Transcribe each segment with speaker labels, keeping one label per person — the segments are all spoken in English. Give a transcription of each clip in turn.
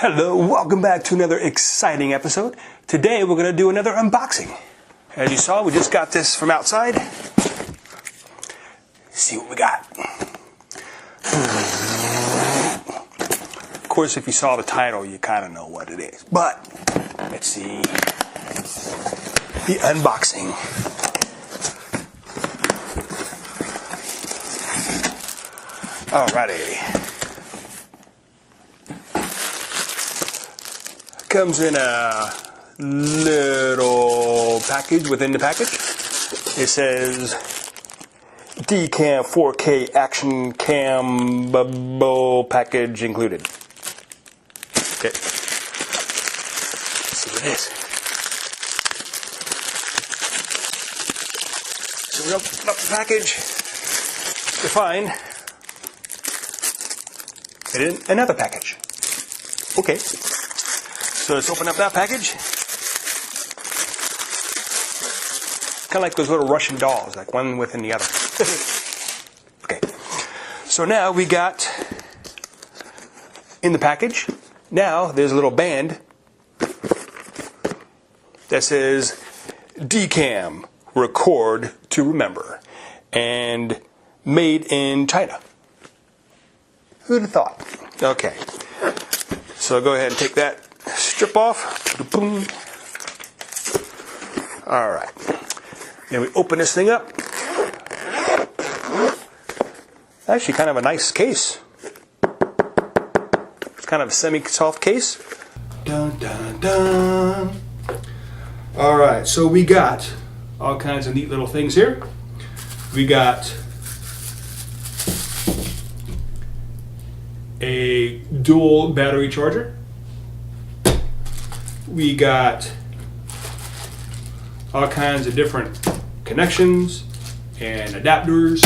Speaker 1: Hello, welcome back to another exciting episode. Today we're going to do another unboxing. As you saw, we just got this from outside. Let's see what we got. Of course, if you saw the title, you kind of know what it is. But, let's see. The unboxing. Alrighty. Comes in a little package within the package. It says Deecam 4K action cam bubble package included. Okay. Let's see what it is. So we open up the package to find it in another package. Okay. So let's open up that package. Kind of like those little Russian dolls, like one within the other. Okay. So now we got in the package. Now there's a little band that says Deecam, record to remember, and made in China. Who'd have thought? Okay. So go ahead and take that strip off. Boom. All right. Then we open this thing up. Actually, kind of a nice case. It's kind of a semi-soft case. Dun dun dun. All right. So we got all kinds of neat little things here. We got a dual battery charger. We got all kinds of different connections and adapters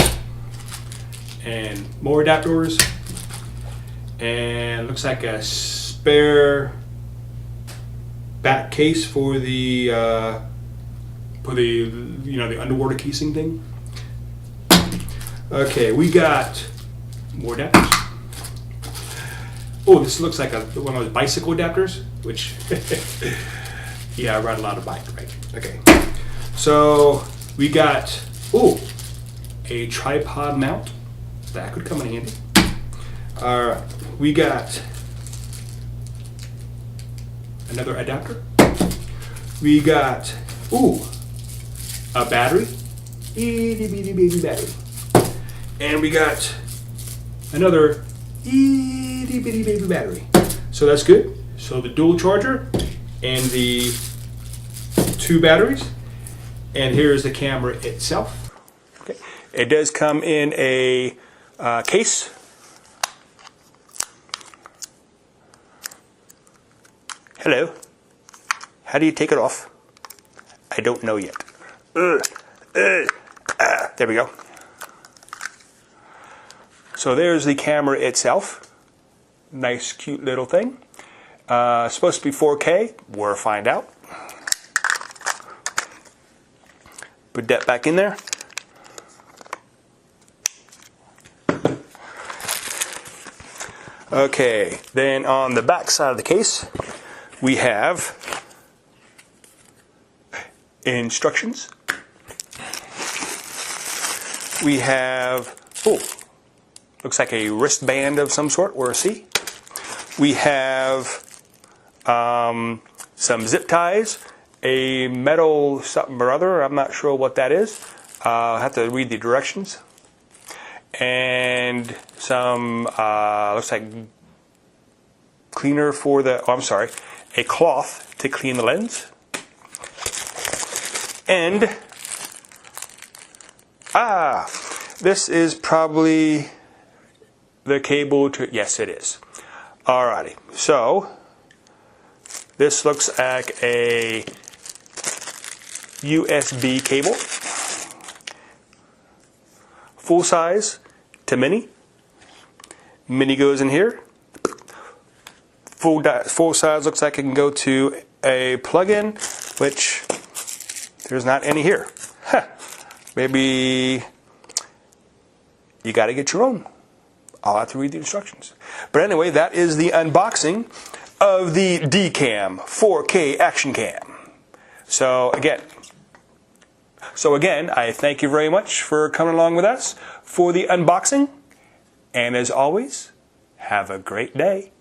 Speaker 1: and more adapters, and looks like a spare back case for the the underwater casing thing. Okay, we got more adapters. Oh, this looks like one of those bicycle adapters, which, yeah, I ride a lot of bike, right? Okay. So, we got, a tripod mount. That could come in handy. All right. We got another adapter. We got, a battery. Itty bitty baby battery. And we got another itty bitty baby battery. So that's good. So the dual charger and the two batteries. And here's the camera itself. Okay. It does come in a case. Hello. How do you take it off? I don't know yet. There we go. So there's the camera itself. Nice, cute little thing. Supposed to be 4K. We'll find out. Put that back in there. Okay, then on the back side of the case, we have instructions. We have, looks like a wristband of some sort, or a C. We have some zip ties, a metal something or other. I'm not sure what that is. I'll have to read the directions. And some, looks like cleaner for the, a cloth to clean the lens. And, this is probably the cable to, yes it is. Alrighty, so this looks like a USB cable, full size to mini. Mini goes in here. Full size looks like it can go to a plug-in, which there's not any here. Maybe you got to get your own. I'll have to read the instructions. But anyway, that is the unboxing of the Deecam 4K action cam. So again, I thank you very much for coming along with us for the unboxing. And as always, have a great day.